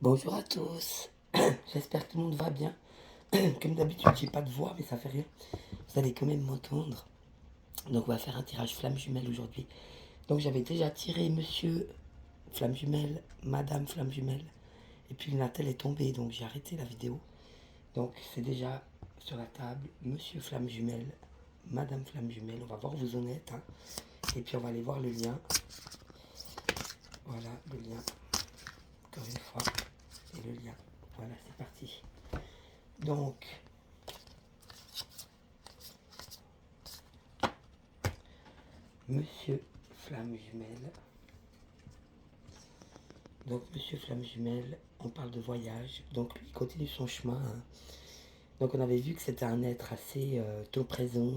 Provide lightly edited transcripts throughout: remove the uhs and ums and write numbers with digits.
Bonjour à tous, j'espère que tout le monde va bien. Comme d'habitude, j'ai pas de voix, mais ça fait rien. Vous allez quand même m'entendre. Donc, on va faire un tirage flamme jumelle aujourd'hui. Donc, j'avais déjà tiré monsieur flamme jumelle, madame flamme jumelle. Et puis, Natel est tombé, donc j'ai arrêté la vidéo. Donc, c'est déjà sur la table, monsieur flamme jumelle, madame flamme jumelle. On va voir où vous en êtes, hein. Et puis, on va aller voir le lien. Voilà, le lien. Encore une fois. Et le lien. Voilà, c'est parti. Donc, Monsieur Flamme Jumelle. Donc, Monsieur Flamme Jumelle, on parle de voyage. Donc, lui, il continue son chemin, hein. Donc, on avait vu que c'était un être assez tôt présent,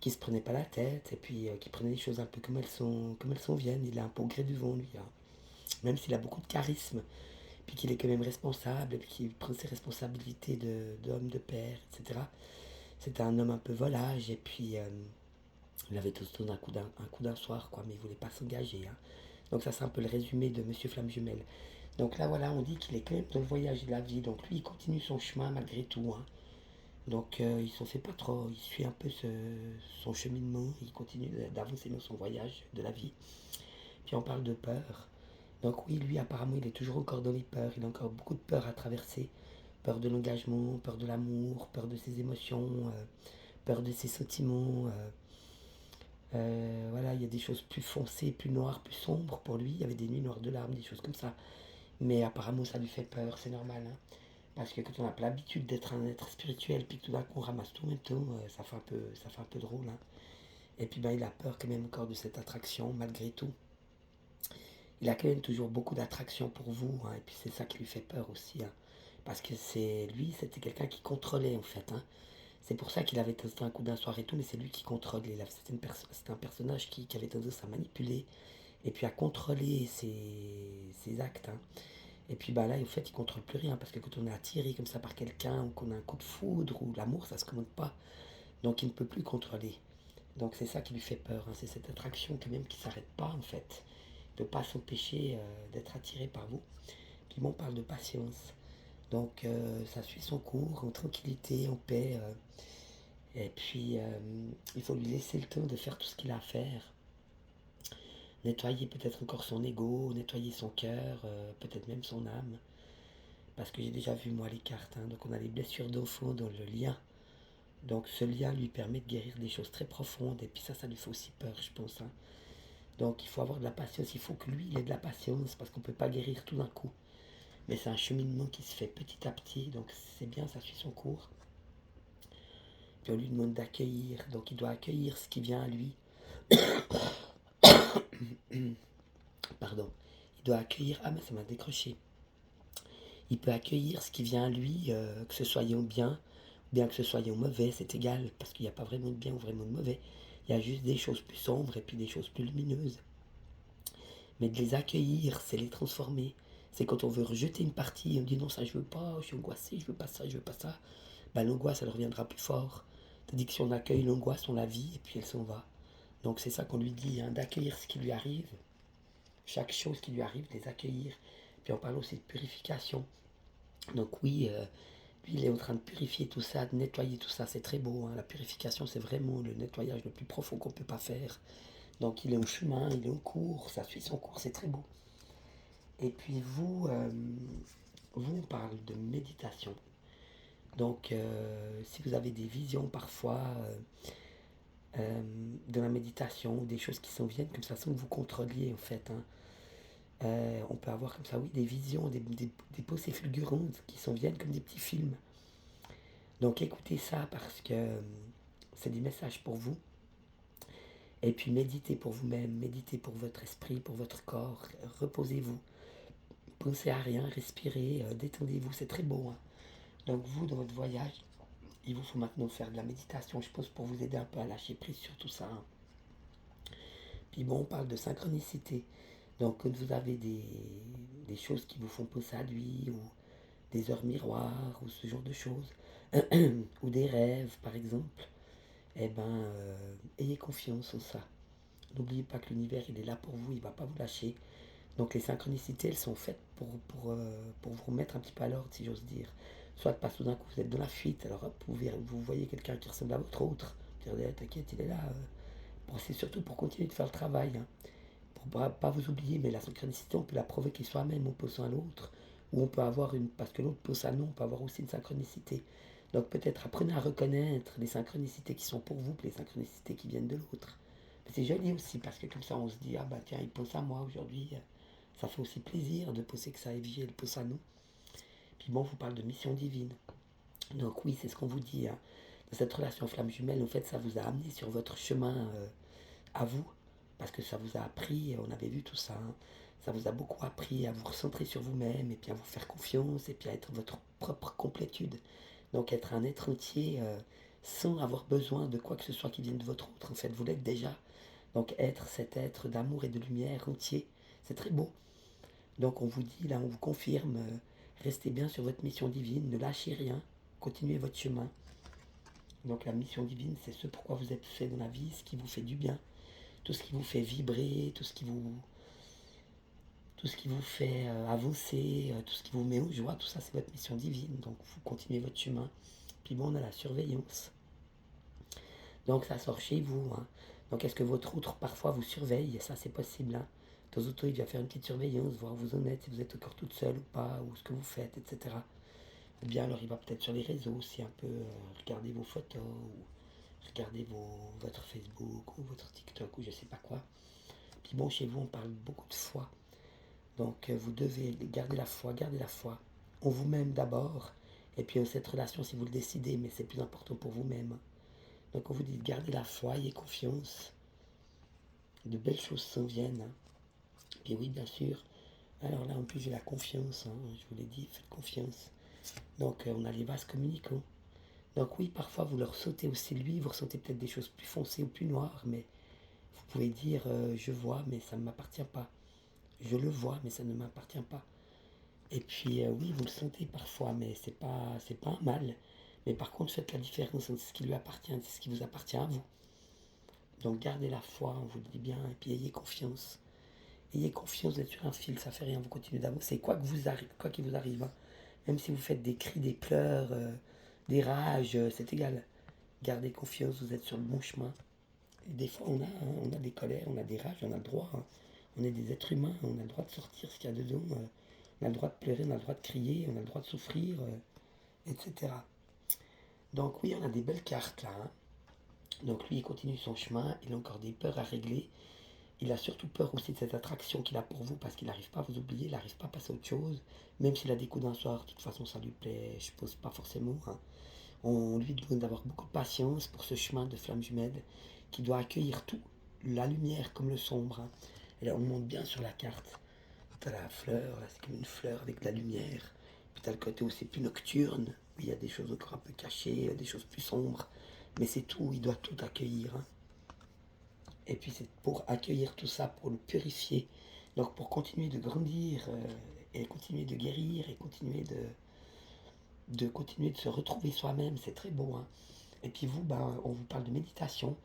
qui se prenait pas la tête et puis qui prenait les choses un peu comme elles sont viennent. Il est un peu au gré du vent, lui, hein. Même s'il a beaucoup de charisme, puis qu'il est quand même responsable, et puis qu'il prend ses responsabilités d'homme, de père, etc. C'était un homme un peu volage, et puis il avait tout un coup d'un soir, quoi, mais il voulait pas s'engager, hein. Donc ça c'est un peu le résumé de Monsieur Flamme Jumelle. Donc là voilà, on dit qu'il est quand même dans le voyage de la vie. Donc lui il continue son chemin malgré tout, hein. Donc il s'en fait pas trop, il suit un peu son cheminement, il continue d'avancer dans son voyage de la vie. Puis on parle de peur. Donc oui, lui apparemment il est toujours encore dans les peurs, il a encore beaucoup de peurs à traverser. Peur de l'engagement, peur de l'amour, peur de ses émotions, peur de ses sentiments. Voilà, il y a des choses plus foncées, plus noires, plus sombres pour lui. Il y avait des nuits noires de larmes, des choses comme ça. Mais apparemment, ça lui fait peur, c'est normal, hein. Parce que quand on n'a pas l'habitude d'être un être spirituel, puis que tout d'un coup on ramasse tout en même temps, ça fait un peu drôle, hein. Et puis ben, il a peur quand même encore de cette attraction, malgré tout. Il a quand même toujours beaucoup d'attraction pour vous, hein. Et puis c'est ça qui lui fait peur aussi, hein. Parce que c'était quelqu'un qui contrôlait en fait, hein. C'est pour ça qu'il avait testé un coup d'un soir et tout, mais c'est lui qui contrôle. C'est un personnage qui avait tendance à manipuler et puis à contrôler ses actes, hein. Et puis bah là, en fait, il contrôle plus rien parce que quand on est attiré comme ça par quelqu'un ou qu'on a un coup de foudre ou l'amour, ça se commande pas. Donc il ne peut plus contrôler. Donc c'est ça qui lui fait peur, hein. C'est cette attraction quand même qui s'arrête pas en fait. De ne pas s'empêcher d'être attiré par vous. Puis bon, on parle de patience. Donc ça suit son cours en tranquillité, en paix. Et puis, il faut lui laisser le temps de faire tout ce qu'il a à faire. Nettoyer peut-être encore son ego, nettoyer son cœur, peut-être même son âme. Parce que j'ai déjà vu, moi, les cartes, hein. Donc, on a les blessures d'enfant dans le lien. Donc, ce lien lui permet de guérir des choses très profondes. Et puis, ça lui fait aussi peur, je pense, hein. Donc, il faut avoir de la patience. Il faut que lui, il ait de la patience. Parce qu'on ne peut pas guérir tout d'un coup. Mais c'est un cheminement qui se fait petit à petit. Donc, c'est bien, ça suit son cours. Puis, on lui demande d'accueillir. Donc, il doit accueillir ce qui vient à lui. Pardon. Il doit accueillir. Ah, mais ça m'a décroché. Il peut accueillir ce qui vient à lui, que ce soit en bien, ou bien que ce soit en mauvais, c'est égal, parce qu'il n'y a pas vraiment de bien ou vraiment de mauvais. Il y a juste des choses plus sombres et puis des choses plus lumineuses. Mais de les accueillir, c'est les transformer. C'est quand on veut rejeter une partie, on dit non, ça je veux pas, je suis angoissé, je veux pas ça, je veux pas ça. Ben, l'angoisse, elle reviendra plus fort. Tandis que si on accueille l'angoisse, on la vit et puis elle s'en va. Donc c'est ça qu'on lui dit, hein, d'accueillir ce qui lui arrive, chaque chose qui lui arrive, de les accueillir. Puis on parle aussi de purification. Donc oui, lui, il est en train de purifier tout ça, de nettoyer tout ça. C'est très beau, hein. La purification, c'est vraiment le nettoyage le plus profond qu'on ne peut pas faire. Donc il est au chemin, il est en cours, ça suit son cours, c'est très beau. Et puis vous, on parle de méditation. Donc si vous avez des visions parfois de la méditation, des choses qui s'en viennent comme ça, sans que vous contrôliez en fait, hein. On peut avoir comme ça, oui, des visions, des pensées fulgurantes qui s'en viennent comme des petits films. Donc écoutez ça parce que c'est des messages pour vous. Et puis méditez pour vous-même, méditez pour votre esprit, pour votre corps. Reposez-vous. Pensez à rien, respirez, détendez-vous. C'est très beau, hein. Donc vous, dans votre voyage, il vous faut maintenant faire de la méditation, je pense, pour vous aider un peu à lâcher prise sur tout ça, hein. Puis bon, on parle de synchronicité. Donc quand vous avez des choses qui vous font penser à lui, ou des heures miroirs, ou ce genre de choses, ou des rêves par exemple, eh ben, ayez confiance en ça. N'oubliez pas que l'univers, il est là pour vous, il ne va pas vous lâcher. Donc les synchronicités, elles sont faites pour vous remettre un petit peu à l'ordre, si j'ose dire. Soit parce que tout d'un coup vous êtes dans la fuite, alors hop, vous voyez quelqu'un qui ressemble à votre autre, vous dites, t'inquiète, il est là. C'est surtout pour continuer de faire le travail, hein. Pour pas vous oublier, mais la synchronicité, on peut la provoquer soi-même en posant à l'autre, ou on peut avoir une, parce que l'autre pose à nous, on peut avoir aussi une synchronicité. Donc peut-être apprenez à reconnaître les synchronicités qui sont pour vous, et les synchronicités qui viennent de l'autre. C'est joli aussi, parce que comme ça on se dit, ah bah tiens, il pose à moi aujourd'hui. Ça fait aussi plaisir de poser que ça ait vie et le pose à nous. Puis bon, on vous parle de mission divine. Donc oui, c'est ce qu'on vous dit, hein. Dans cette relation flamme jumelle, en fait, ça vous a amené sur votre chemin à vous, parce que ça vous a appris, on avait vu tout ça, hein. Ça vous a beaucoup appris à vous recentrer sur vous-même, et puis à vous faire confiance, et puis à être votre propre complétude. Donc être un être entier sans avoir besoin de quoi que ce soit qui vienne de votre autre. En fait, vous l'êtes déjà. Donc être cet être d'amour et de lumière entier, c'est très beau. Donc on vous dit, là, on vous confirme, restez bien sur votre mission divine, ne lâchez rien, continuez votre chemin. Donc la mission divine, c'est ce pourquoi vous êtes fait dans la vie, ce qui vous fait du bien, tout ce qui vous fait vibrer, tout ce qui vous fait avancer, tout ce qui vous met en joie, tout ça c'est votre mission divine. Donc vous continuez votre chemin. Puis bon, on a la surveillance. Donc ça sort chez vous, hein. Donc est-ce que votre autre parfois vous surveille? Ça c'est possible, hein. De temps en temps, il va faire une petite surveillance, voir où vous en êtes, si vous êtes encore toute seule ou pas, ou ce que vous faites, etc. Ou bien alors il va peut-être sur les réseaux aussi un peu regarder vos photos, ou regarder votre Facebook, ou votre TikTok, ou je sais pas quoi. Puis bon, chez vous, on parle beaucoup de foi. Donc vous devez garder la foi, en vous-même d'abord, et puis en cette relation si vous le décidez, mais c'est plus important pour vous-même. Donc on vous dit de garder la foi, ayez confiance, de belles choses s'en viennent, hein. Puis oui, bien sûr. Alors là, en plus, j'ai la confiance, hein, je vous l'ai dit, faites confiance. Donc on a les vases communicants. Donc oui, parfois vous leur sautez aussi lui, vous ressentez peut-être des choses plus foncées ou plus noires, mais vous pouvez dire je vois, mais ça ne m'appartient pas. Je le vois, mais ça ne m'appartient pas. Et puis oui, vous le sentez parfois, mais c'est pas un mal. Mais par contre, faites la différence entre ce qui lui appartient et ce qui vous appartient à vous. Donc gardez la foi, on vous le dit bien, et puis ayez confiance. Ayez confiance d'être sur un fil, ça fait rien, vous continuez d'avancer. Quoi qu'il vous arrive, hein. Même si vous faites des cris, des pleurs, des rages, c'est égal. Gardez confiance, vous êtes sur le bon chemin. Et des fois, on a des colères, on a des rages, on a le droit, hein. On est des êtres humains, on a le droit de sortir ce qu'il y a dedans. On a le droit de pleurer, on a le droit de crier, on a le droit de souffrir, etc. Donc oui, on a des belles cartes là, hein. Donc lui, il continue son chemin, il a encore des peurs à régler. Il a surtout peur aussi de cette attraction qu'il a pour vous parce qu'il n'arrive pas à vous oublier, il n'arrive pas à passer à autre chose. Même s'il a des coups d'un soir, de toute façon ça lui plaît, je pose pas forcément, hein. On lui demande d'avoir beaucoup de patience pour ce chemin de flamme jumelle qui doit accueillir tout, la lumière comme le sombre, hein. Et là on monte bien sur la carte. T'as la fleur, là c'est comme une fleur avec de la lumière. Puis t'as le côté aussi plus nocturne, où il y a des choses encore un peu cachées, des choses plus sombres. Mais c'est tout, il doit tout accueillir, hein. Et puis c'est pour accueillir tout ça, pour le purifier. Donc pour continuer de grandir et continuer de guérir et continuer de se retrouver soi-même, c'est très beau, hein. Et puis vous, ben, on vous parle de méditation.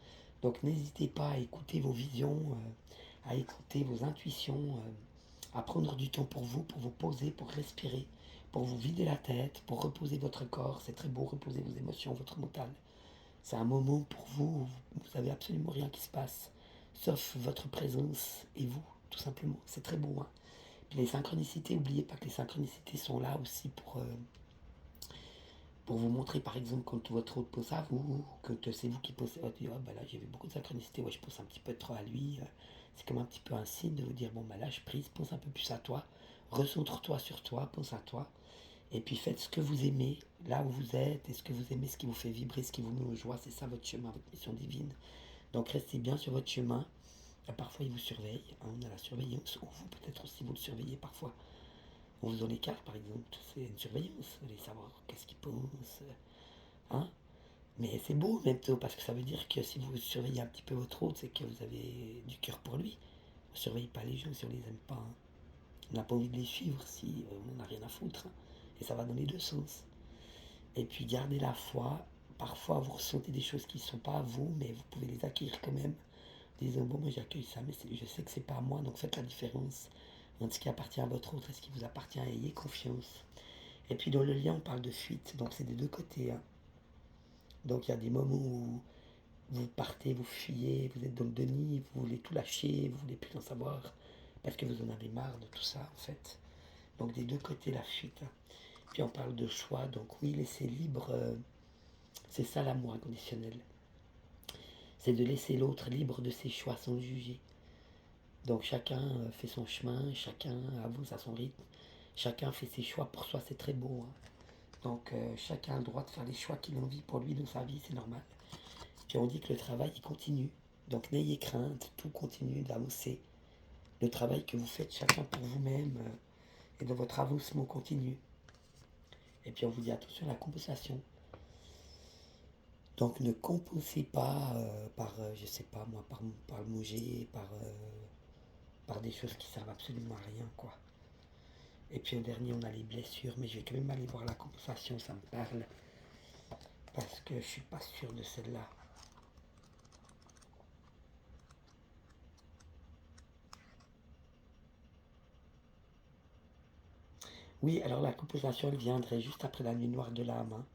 Donc n'hésitez pas à écouter vos visions, à écouter vos intuitions, à prendre du temps pour vous poser, pour respirer, pour vous vider la tête, pour reposer votre corps. C'est très beau, reposer vos émotions, votre mental. C'est un moment pour vous où vous n'avez absolument rien qui se passe, sauf votre présence et vous, tout simplement. C'est très beau, hein. Puis les synchronicités, n'oubliez pas que les synchronicités sont là aussi pour vous montrer, par exemple, quand votre autre pose à vous, que c'est vous qui posez, oh, bah là j'ai vu beaucoup de synchronicité, ouais, je pense un petit peu trop à lui. C'est comme un petit peu un signe de vous dire, bon, bah là je prise, pense un peu plus à toi, recentre-toi sur toi, pense à toi. Et puis faites ce que vous aimez, là où vous êtes, et ce que vous aimez, ce qui vous fait vibrer, ce qui vous met en joie, c'est ça votre chemin, votre mission divine. Donc restez bien sur votre chemin. Parfois il vous surveille, hein, on a la surveillance, ou vous peut-être aussi vous le surveillez parfois. On vous donne les cartes par exemple, c'est une surveillance, vous allez savoir qu'est-ce qu'il pense, hein. Mais c'est beau même tôt, parce que ça veut dire que si vous surveillez un petit peu votre autre, c'est que vous avez du cœur pour lui. On ne surveille pas les gens si on les aime pas, hein. On n'a pas envie de les suivre si on n'en a rien à foutre, hein. Et ça va dans les deux sens. Et puis gardez la foi. Parfois vous ressentez des choses qui ne sont pas à vous, mais vous pouvez les accueillir quand même. En disant bon moi j'accueille ça, mais je sais que c'est pas à moi, donc faites la différence entre ce qui appartient à votre autre et ce qui vous appartient. Ayez confiance. Et puis dans le lien, on parle de fuite. Donc c'est des deux côtés. Hein. Donc il y a des moments où vous partez, vous fuyez, vous êtes dans le déni, vous voulez tout lâcher, vous voulez plus en savoir. Parce que vous en avez marre de tout ça, en fait. Donc des deux côtés, la fuite. Hein. Puis on parle de choix. Donc oui, laisser libre, c'est ça l'amour inconditionnel. C'est de laisser l'autre libre de ses choix sans le juger. Donc chacun fait son chemin, chacun avance à son rythme, chacun fait ses choix pour soi, c'est très beau. Hein. Donc chacun a le droit de faire les choix qu'il a envie pour lui dans sa vie, c'est normal. Puis on dit que le travail, il continue. Donc n'ayez crainte, tout continue d'avancer. Le travail que vous faites chacun pour vous-même et dans votre avancement continue. Et puis on vous dit attention à la compensation. Donc ne compensez pas par, je sais pas moi, par le manger, par des choses qui servent absolument à rien, quoi. Et puis au dernier, on a les blessures, mais je vais quand même aller voir la compensation, ça me parle, parce que je suis pas sûr de celle-là. Oui, alors la compensation, elle viendrait juste après la nuit noire de l'âme. Hein.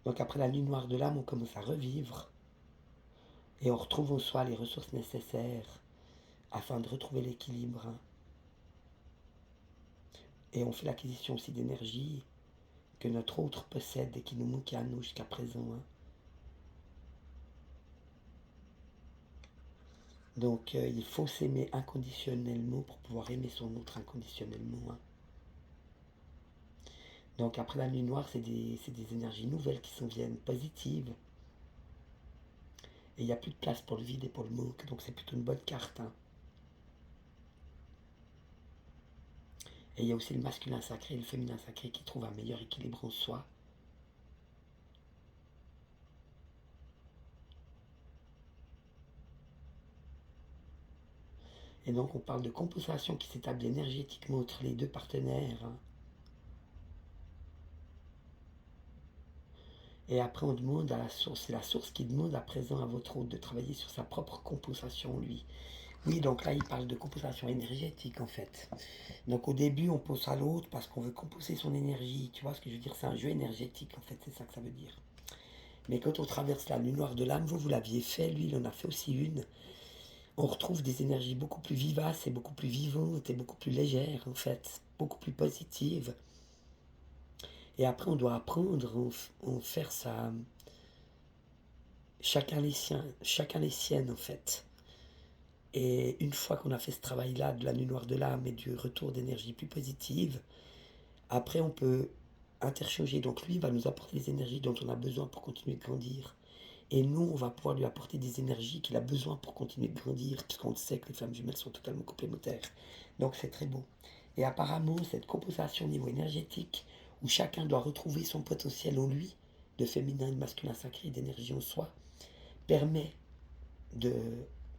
Donc après la nuit noire de l'âme, on commence à revivre, et on retrouve en soi les ressources nécessaires afin de retrouver l'équilibre. Hein. Et on fait l'acquisition aussi d'énergie que notre autre possède et qui nous manquait à nous jusqu'à présent. Hein. Donc il faut s'aimer inconditionnellement pour pouvoir aimer son autre inconditionnellement. Hein. Donc après la nuit noire, c'est des énergies nouvelles qui s'en viennent, positives. Et il n'y a plus de place pour le vide et pour le manque, donc c'est plutôt une bonne carte. Hein. Et il y a aussi le masculin sacré et le féminin sacré qui trouvent un meilleur équilibre en soi. Et donc on parle de compensation qui s'établit énergétiquement entre les deux partenaires. Hein. Et après on demande à la source, c'est la source qui demande à présent à votre hôte de travailler sur sa propre compensation, lui. Oui, donc là il parle de compensation énergétique en fait. Donc au début on pose à l'autre parce qu'on veut compenser son énergie, tu vois ce que je veux dire, c'est un jeu énergétique en fait, c'est ça que ça veut dire. Mais quand on traverse la nuit noire de l'âme, vous l'aviez fait, lui il en a fait aussi une. On retrouve des énergies beaucoup plus vivaces et beaucoup plus vivantes et beaucoup plus légères en fait, beaucoup plus positives. Et après on doit apprendre à faire ça, chacun les siennes en fait. Et une fois qu'on a fait ce travail-là de la nuit noire de l'âme et du retour d'énergie plus positive, après on peut interchanger. Donc lui va nous apporter les énergies dont on a besoin pour continuer de grandir. Et nous, on va pouvoir lui apporter des énergies qu'il a besoin pour continuer de grandir, puisqu'on sait que les flammes jumelles sont totalement complémentaires. Donc c'est très beau. Et apparemment, cette compensation au niveau énergétique, où chacun doit retrouver son potentiel en lui, de féminin et de masculin sacré, d'énergie en soi, permet de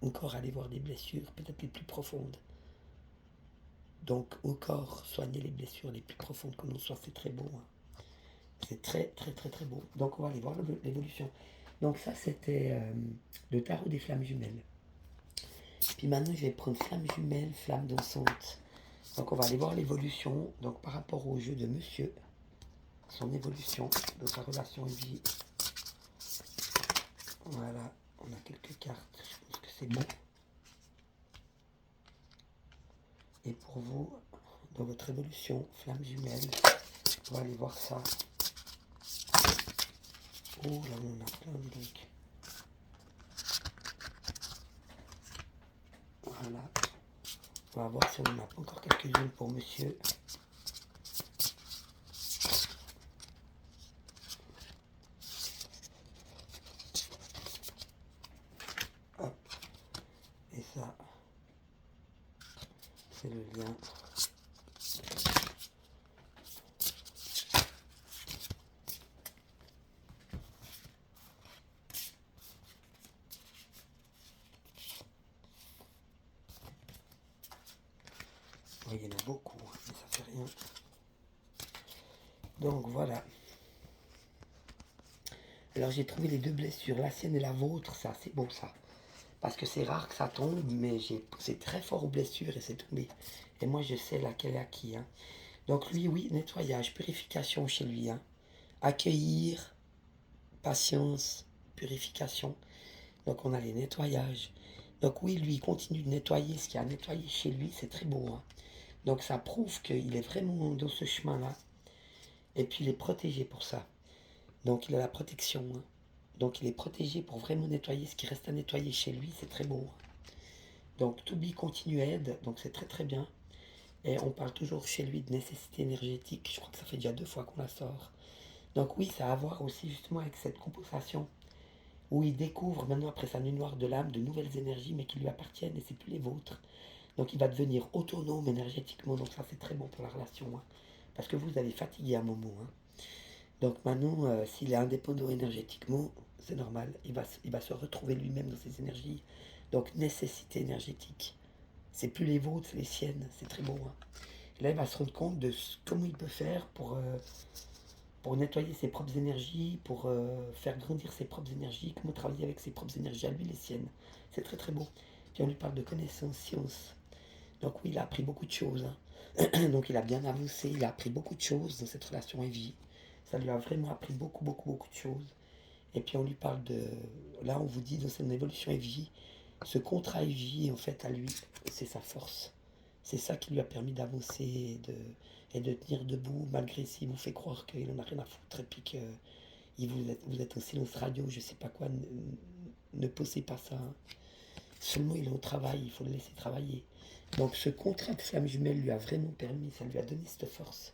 encore aller voir des blessures peut-être les plus profondes. Donc encore soigner les blessures les plus profondes que l'on soit, c'est très beau. Hein. C'est très très très très beau. Donc on va aller voir l'évolution. Donc ça c'était le tarot des flammes jumelles. Puis maintenant je vais prendre flamme jumelle, flamme dansante. Donc on va aller voir l'évolution. Donc par rapport au jeu de monsieur, son évolution, de sa relation vie. Voilà, on a quelques cartes. Je pense que c'est bon. Et pour vous, dans votre évolution, flamme jumelle, on va aller voir ça. Oh là on a plein donc. Voilà. On va voir si on en a pas encore quelques-unes pour monsieur. Hop. Et ça, c'est le lien. Il y en a beaucoup, mais ça fait rien. Donc voilà. Alors j'ai trouvé les deux blessures, la sienne et la vôtre, ça c'est bon ça. Parce que c'est rare que ça tombe, mais c'est très fort aux blessures et c'est tombé. Et moi, je sais laquelle est à qui. Hein. Donc lui, oui, nettoyage, purification chez lui. Hein. Accueillir, patience, purification. Donc on a les nettoyages. Donc oui, lui, il continue de nettoyer ce qu'il a nettoyé chez lui, c'est très beau. Hein. Donc ça prouve qu'il est vraiment dans ce chemin-là. Et puis il est protégé pour ça. Donc il a la protection. Hein. Donc il est protégé pour vraiment nettoyer ce qui reste à nettoyer chez lui, c'est très beau. Donc To Be continue aide, donc c'est très très bien. Et on parle toujours chez lui de nécessité énergétique, je crois que ça fait déjà 2 fois qu'on la sort. Donc oui, ça a à voir aussi justement avec cette compensation, où il découvre maintenant après sa nuit noire de l'âme de nouvelles énergies mais qui lui appartiennent et c'est plus les vôtres. Donc il va devenir autonome énergétiquement, donc ça c'est très bon pour la relation. Hein. Parce que vous avez fatigué à un moment. Hein. Donc maintenant, s'il est indépendant énergétiquement, c'est normal, il va se retrouver lui-même dans ses énergies. Donc nécessité énergétique. C'est plus les vôtres, c'est les siennes, c'est très beau. Hein. Là, il va se rendre compte de comment il peut faire pour nettoyer ses propres énergies, pour faire grandir ses propres énergies, comment travailler avec ses propres énergies à lui, les siennes. C'est très très beau. Puis on lui parle de connaissances, science. Donc oui, il a appris beaucoup de choses. Hein. Donc il a bien avancé, il a appris beaucoup de choses dans cette relation Evie. Ça lui a vraiment appris beaucoup, beaucoup, beaucoup de choses. Et puis on lui parle de... Là, on vous dit dans son évolution Evie, ce contrat Evie, en fait, à lui, c'est sa force. C'est ça qui lui a permis d'avancer et de tenir debout, malgré s'il vous fait croire qu'il n'en a rien à foutre et puis que vous êtes en silence radio, je sais pas quoi, ne posez pas ça. Hein. Seulement il est au travail, il faut le laisser travailler. Donc ce contrat de flamme jumelle lui a vraiment permis, ça lui a donné cette force.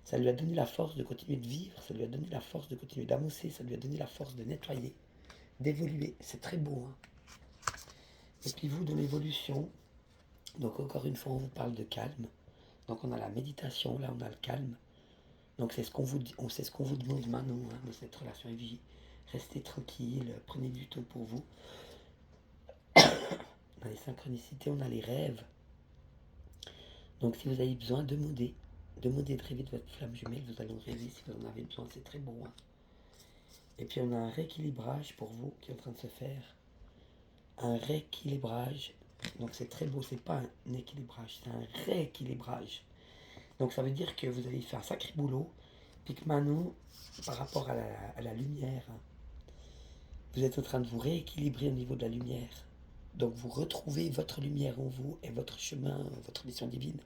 Ça lui a donné la force de continuer de vivre, ça lui a donné la force de continuer d'avancer, ça lui a donné la force de nettoyer, d'évoluer. C'est très beau. Hein. Et puis vous, de l'évolution, donc encore une fois, on vous parle de calme. Donc on a la méditation, là on a le calme. Donc c'est ce qu'on vous dit, c'est ce qu'on vous demande maintenant hein, dans cette relation vie. Restez tranquille, prenez du temps pour vous. Dans les synchronicités, on a les rêves. Donc si vous avez besoin, demandez de rêver de votre flamme jumelle, vous allez en rêver si vous en avez besoin, c'est très bon. Hein. Et puis on a un rééquilibrage pour vous qui est en train de se faire. Un rééquilibrage. Donc c'est très beau, c'est pas un équilibrage, c'est un rééquilibrage. Donc ça veut dire que vous avez fait un sacré boulot, puis que maintenant, par rapport à la lumière, hein, vous êtes en train de vous rééquilibrer au niveau de la lumière. Donc vous retrouvez votre lumière en vous et votre chemin, votre mission divine,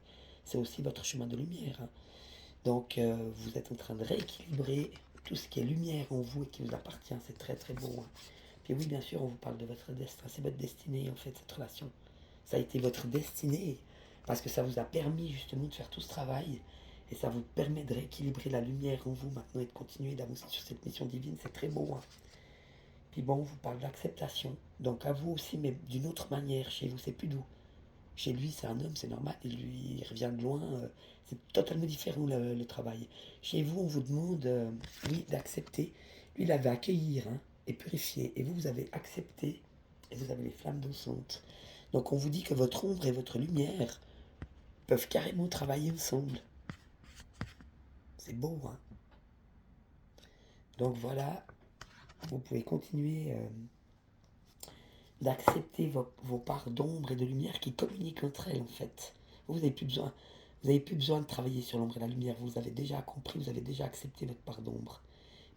c'est aussi votre chemin de lumière. Hein. Donc vous êtes en train de rééquilibrer tout ce qui est lumière en vous et qui vous appartient, c'est très très beau. Hein. Puis oui, bien sûr, on vous parle de votre destin, c'est votre destinée en fait, cette relation. Ça a été votre destinée, parce que ça vous a permis justement de faire tout ce travail, et ça vous permet de rééquilibrer la lumière en vous maintenant et de continuer d'avancer sur cette mission divine, c'est très beau. Hein. Puis bon, on vous parle d'acceptation, donc à vous aussi, mais d'une autre manière, chez vous c'est plus doux. Chez lui, c'est un homme, c'est normal, et lui, il revient de loin, c'est totalement différent le travail. Chez vous, on vous demande, oui, d'accepter. Lui, il avait accueillir hein, et purifier, et vous avez accepté, et vous avez les flammes dansantes. Donc on vous dit que votre ombre et votre lumière peuvent carrément travailler ensemble. C'est beau, hein. Donc voilà, vous pouvez continuer d'accepter vos parts d'ombre et de lumière qui communiquent entre elles en fait. Vous n'avez plus besoin. Vous n'avez plus besoin de travailler sur l'ombre et la lumière. Vous avez déjà compris, vous avez déjà accepté votre part d'ombre.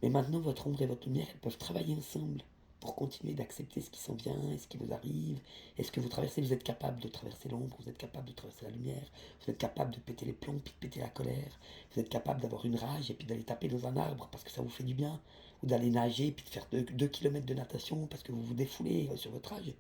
Mais maintenant, votre ombre et votre lumière, elles peuvent travailler ensemble pour continuer d'accepter ce qui s'en vient et ce qui vous arrive. Et ce que vous traversez, vous êtes capable de traverser l'ombre, vous êtes capable de traverser la lumière, vous êtes capable de péter les plombs, puis de péter la colère. Vous êtes capable d'avoir une rage et puis d'aller taper dans un arbre parce que ça vous fait du bien. Ou d'aller nager et puis de faire 2 kilomètres de natation parce que vous vous défoulez sur votre rage.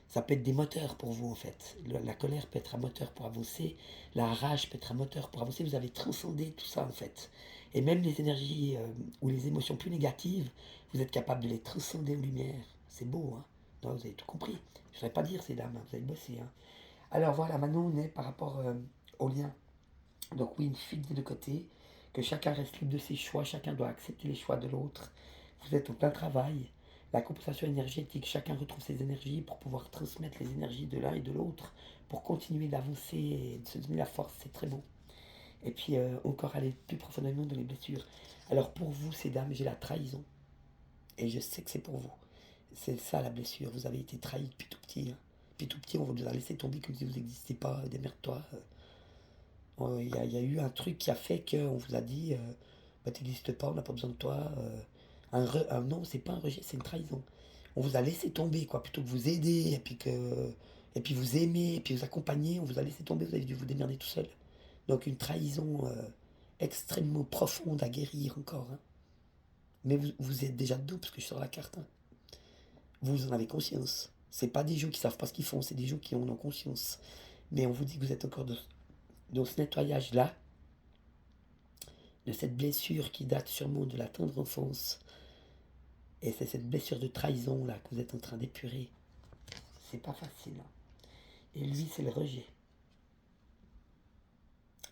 Ça peut être des moteurs pour vous en fait. La colère peut être un moteur pour avancer, la rage peut être un moteur pour avancer. Vous avez transcendé tout ça en fait. Et même les énergies ou les émotions plus négatives, vous êtes capable de les transcender en lumière. C'est beau, hein. Non, vous avez tout compris. Je ne saurais pas dire ces dames, hein. Vous avez bossé. Hein. Alors voilà, maintenant on est par rapport au lien. Donc oui, une fuite des deux côtés, que chacun reste libre de ses choix, chacun doit accepter les choix de l'autre. Vous êtes au plein travail. La compensation énergétique, chacun retrouve ses énergies pour pouvoir transmettre les énergies de l'un et de l'autre, pour continuer d'avancer et de se donner la force, c'est très beau. Et puis encore aller plus profondément dans les blessures. Alors pour vous, ces dames, j'ai la trahison. Et je sais que c'est pour vous. C'est ça la blessure. Vous avez été trahi depuis tout petit, hein. Depuis tout petit, on vous a laissé tomber comme si vous n'existiez pas. Démerde-toi. Il y a eu un truc qui a fait qu'on vous a dit bah, t'existes pas, on n'a pas besoin de toi. Non, c'est pas un rejet, c'est une trahison. On vous a laissé tomber, quoi, plutôt que vous aider, et puis vous aimer, et puis vous accompagner, on vous a laissé tomber, vous avez dû vous démerder tout seul. Donc une trahison extrêmement profonde à guérir encore, hein. Mais vous êtes déjà dedans, parce que je sors la carte, hein. Vous en avez conscience. C'est pas des gens qui savent pas ce qu'ils font, c'est des gens qui en ont conscience. Mais on vous dit que vous êtes encore dans ce nettoyage-là, de cette blessure qui date sûrement de la tendre enfance. Et c'est cette blessure de trahison là que vous êtes en train d'épurer. C'est pas facile, hein. Et lui, c'est le rejet.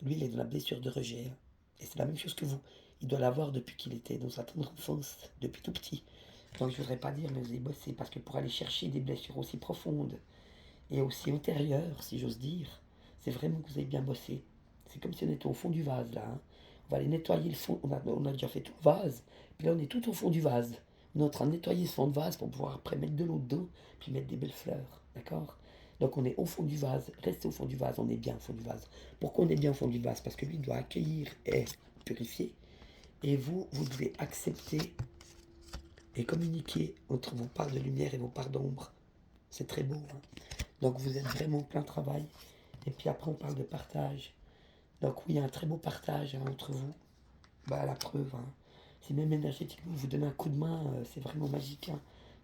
Lui, il est dans la blessure de rejet, hein. Et c'est la même chose que vous. Il doit l'avoir depuis qu'il était dans sa tendre enfance, depuis tout petit. Donc je voudrais pas dire, mais vous avez bossé, parce que pour aller chercher des blessures aussi profondes et aussi antérieures, si j'ose dire, c'est vraiment que vous avez bien bossé. C'est comme si on était au fond du vase là, hein. On va aller nettoyer le fond. On a déjà fait tout le vase. Puis là, on est tout au fond du vase. On est en train de nettoyer ce fond de vase pour pouvoir après mettre de l'eau dedans, puis mettre des belles fleurs. D'accord? Donc on est au fond du vase. Restez au fond du vase. On est bien au fond du vase. Pourquoi on est bien au fond du vase? Parce que lui doit accueillir et purifier. Et vous, vous devez accepter et communiquer entre vos parts de lumière et vos parts d'ombre. C'est très beau, hein? Donc vous êtes vraiment plein travail. Et puis après, on parle de partage. Donc oui, il y a un très beau partage, hein, entre vous. Bah, la preuve, hein. Si même énergétiquement vous donnez un coup de main, c'est vraiment magique, hein.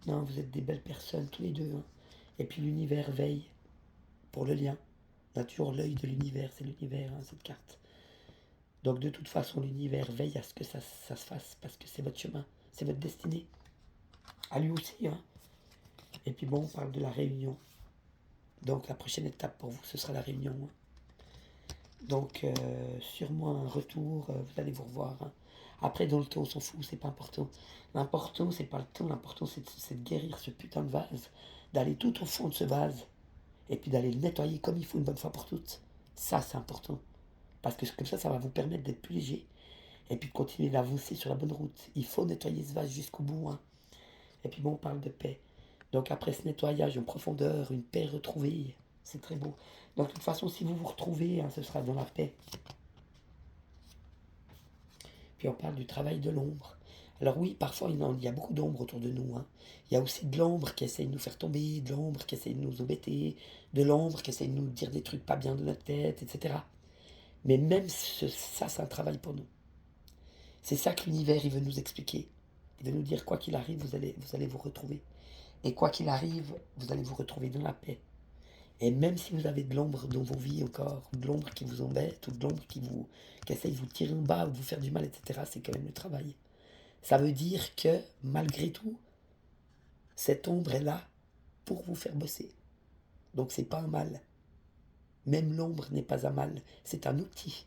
Non, vous êtes des belles personnes, tous les deux, hein. Et puis l'univers veille pour le lien. On a toujours l'œil de l'univers, c'est l'univers, hein, cette carte. Donc de toute façon, l'univers veille à ce que ça se fasse, parce que c'est votre chemin, c'est votre destinée. À lui aussi, hein. Et puis bon, on parle de la réunion. Donc la prochaine étape pour vous, ce sera la réunion, hein. Donc sûrement un retour, vous allez vous revoir, hein. Après, dans le temps, on s'en fout, c'est pas important. L'important, c'est pas le temps, l'important, c'est de guérir ce putain de vase, d'aller tout au fond de ce vase, et puis d'aller le nettoyer comme il faut une bonne fois pour toutes. Ça, c'est important. Parce que comme ça va vous permettre d'être plus léger, et puis de continuer d'avancer sur la bonne route. Il faut nettoyer ce vase jusqu'au bout, hein. Et puis bon, on parle de paix. Donc après ce nettoyage en profondeur, une paix retrouvée, c'est très beau. Donc de toute façon, si vous vous retrouvez, hein, ce sera dans la paix. Puis on parle du travail de l'ombre. Alors oui, parfois il y a beaucoup d'ombre autour de nous, hein. Il y a aussi de l'ombre qui essaye de nous faire tomber, de l'ombre qui essaye de nous embêter, de l'ombre qui essaye de nous dire des trucs pas bien de notre tête, etc. Mais même ça, c'est un travail pour nous. C'est ça que l'univers, il veut nous expliquer. Il veut nous dire, quoi qu'il arrive, vous allez vous retrouver. Et quoi qu'il arrive, vous allez vous retrouver dans la paix. Et même si vous avez de l'ombre dans vos vies encore, ou de l'ombre qui vous embête, ou de l'ombre qui essaye de vous tirer en bas, ou de vous faire du mal, etc., c'est quand même le travail. Ça veut dire que, malgré tout, cette ombre est là pour vous faire bosser. Donc c'est pas un mal. Même l'ombre n'est pas un mal, c'est un outil.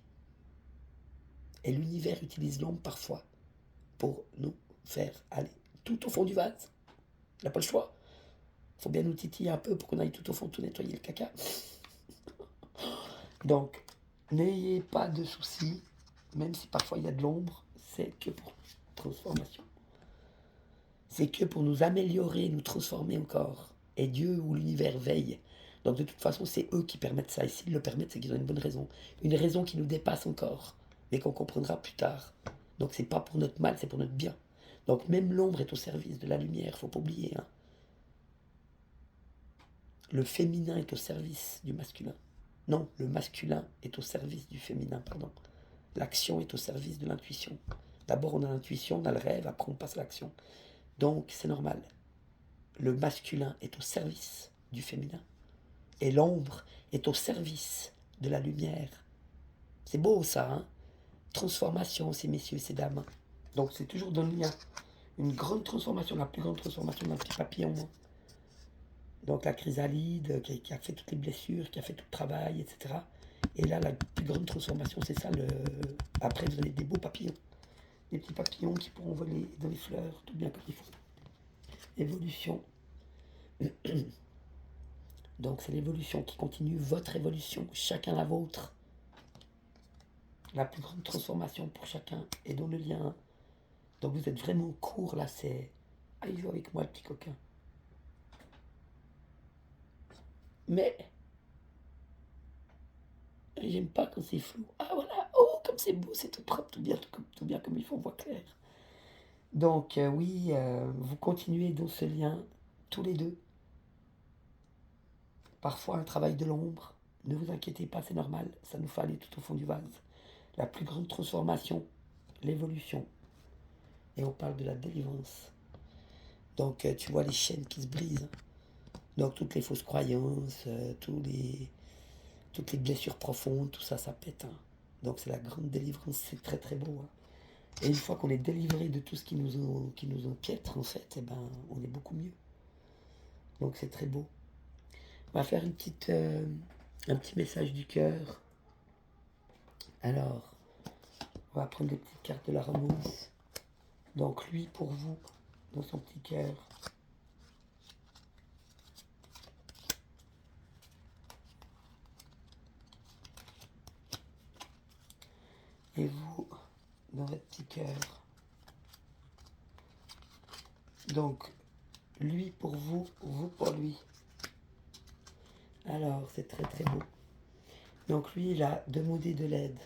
Et l'univers utilise l'ombre parfois pour nous faire aller tout au fond du vase. Il n'a pas le choix. Il faut bien nous titiller un peu pour qu'on aille tout au fond, tout nettoyer le caca. Donc, n'ayez pas de soucis, même si parfois il y a de l'ombre, c'est que pour transformation. C'est que pour nous améliorer, nous transformer encore. Et Dieu ou l'univers veille. Donc de toute façon, c'est eux qui permettent ça. Et s'ils le permettent, c'est qu'ils ont une bonne raison. Une raison qui nous dépasse encore, mais qu'on comprendra plus tard. Donc c'est pas pour notre mal, c'est pour notre bien. Donc même l'ombre est au service de la lumière, faut pas oublier, hein. Le féminin est au service du masculin. Non, le masculin est au service du féminin, pardon. L'action est au service de l'intuition. D'abord on a l'intuition, on a le rêve, après on passe à l'action. Donc c'est normal. Le masculin est au service du féminin. Et l'ombre est au service de la lumière. C'est beau ça, hein? Transformation, ces messieurs et ces dames. Donc c'est toujours dans le lien. Une grande transformation, la plus grande transformation d'un petit papillon. Donc la chrysalide qui a fait toutes les blessures, qui a fait tout le travail, etc. Et là, la plus grande transformation, c'est ça. Après, vous avez des beaux papillons. Des petits papillons qui pourront voler dans les fleurs, tout bien comme il faut. Évolution. Donc c'est l'évolution qui continue, votre évolution, chacun la vôtre. La plus grande transformation pour chacun est dans le lien. Donc vous êtes vraiment court là, c'est... Ah, il joue avec moi le petit coquin. Mais j'aime pas quand c'est flou. Ah voilà, oh comme c'est beau, c'est tout propre, tout bien comme il faut, on voit clair. Donc oui, vous continuez dans ce lien, tous les deux. Parfois un travail de l'ombre. Ne vous inquiétez pas, c'est normal, ça nous fait aller tout au fond du vase. La plus grande transformation, l'évolution. Et on parle de la délivrance. Donc tu vois les chaînes qui se brisent. Donc toutes les fausses croyances, toutes les blessures profondes, tout ça, ça pète. Hein. Donc c'est la grande délivrance, c'est très très beau. Hein. Et une fois qu'on est délivré de tout ce qui nous empiètre, en fait, eh ben, on est beaucoup mieux. Donc c'est très beau. On va faire un petit message du cœur. Alors, on va prendre les petites cartes de la romance. Donc lui, pour vous, dans son petit cœur. Et vous, dans votre petit cœur. Donc, lui pour vous, vous pour lui. Alors, c'est très très beau. Donc lui, il a demandé de l'aide.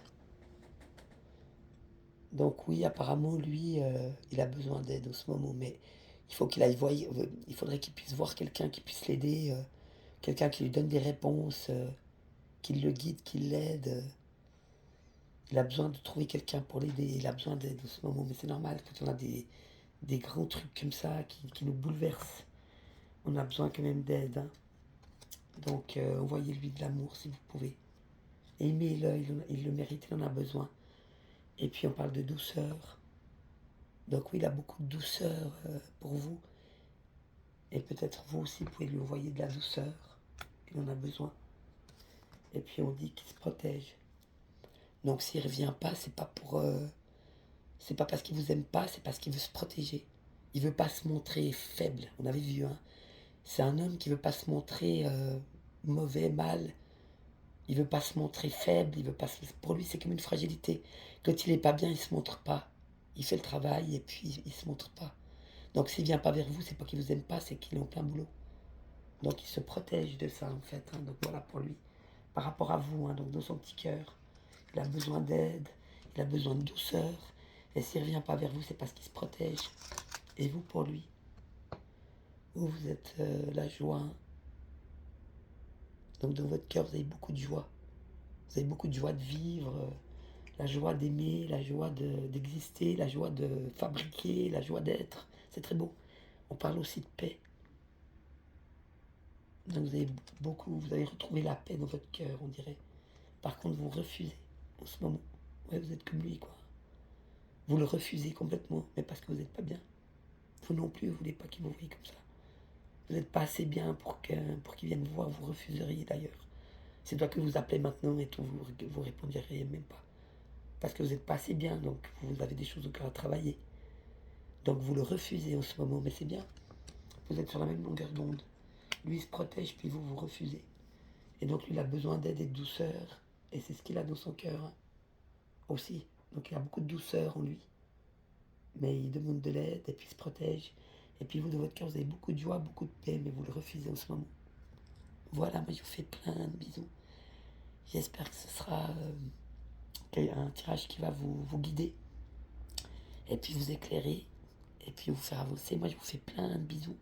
Donc oui, apparemment, lui, il a besoin d'aide en ce moment, mais il faut qu'il aille voir, il faudrait qu'il puisse voir quelqu'un qui puisse l'aider, quelqu'un qui lui donne des réponses, qui le guide, qui l'aide. Il a besoin de trouver quelqu'un pour l'aider, il a besoin d'aide en ce moment, mais c'est normal quand on a des grands trucs comme ça qui nous bouleversent. On a besoin quand même d'aide. Hein. Donc envoyez-lui de l'amour si vous pouvez. Aimez-le, il le mérite, il en a besoin. Et puis on parle de douceur. Donc oui, il a beaucoup de douceur pour vous. Et peut-être vous aussi pouvez lui envoyer de la douceur. Il en a besoin. Et puis on dit qu'il se protège. Donc s'il ne revient pas, c'est pas pour... c'est pas parce qu'il vous aime pas, c'est parce qu'il veut se protéger. Il veut pas se montrer faible. On avait vu, hein. C'est un homme qui veut pas se montrer mauvais, mal. Il veut pas se montrer faible. Il veut pas se... Pour lui, c'est comme une fragilité. Quand il est pas bien, il se montre pas. Il fait le travail et puis il se montre pas. Donc s'il vient pas vers vous, c'est pas qu'il vous aime pas, c'est qu'il est en plein boulot. Donc il se protège de ça en fait. Hein. Donc voilà pour lui. Par rapport à vous, hein, donc dans son petit cœur, il a besoin d'aide, il a besoin de douceur. Et s'il ne revient pas vers vous, c'est parce qu'il se protège. Et vous pour lui, vous êtes la joie. Hein. Donc dans votre cœur, vous avez beaucoup de joie. Vous avez beaucoup de joie de vivre, la joie d'aimer, la joie d'exister, la joie de fabriquer, la joie d'être. C'est très beau. On parle aussi de paix. Donc vous avez retrouvé la paix dans votre cœur, on dirait. Par contre, vous refusez en ce moment. Ouais, vous êtes comme lui, quoi. Vous le refusez complètement, mais parce que vous n'êtes pas bien. Vous non plus, vous ne voulez pas qu'il vous voie comme ça. Vous n'êtes pas assez bien pour qu'il vienne vous voir, vous refuseriez d'ailleurs. C'est toi que vous appelez maintenant et tout, vous répondriez même pas. Parce que vous n'êtes pas assez bien, donc vous avez des choses encore à travailler. Donc vous le refusez en ce moment, mais c'est bien. Vous êtes sur la même longueur d'onde. Lui il se protège, puis vous refusez. Et donc lui il a besoin d'aide et de douceur, et c'est ce qu'il a dans son cœur hein, aussi. Donc il a beaucoup de douceur en lui. Mais il demande de l'aide, et puis il se protège. Et puis vous, de votre cœur, vous avez beaucoup de joie, beaucoup de paix, mais vous le refusez en ce moment. Voilà, moi je vous fais plein de bisous. J'espère que ce sera un tirage qui va vous guider, et puis vous éclairer, et puis vous faire avancer. Moi je vous fais plein de bisous.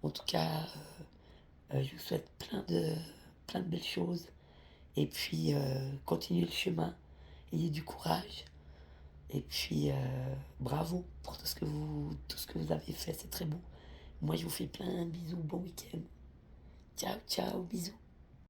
En tout cas, je vous souhaite plein de belles choses. Et puis continuez le chemin, ayez du courage. Et puis bravo pour tout ce que vous avez fait, c'est très beau. Moi je vous fais plein de bisous, bon week-end. Ciao, ciao, bisous.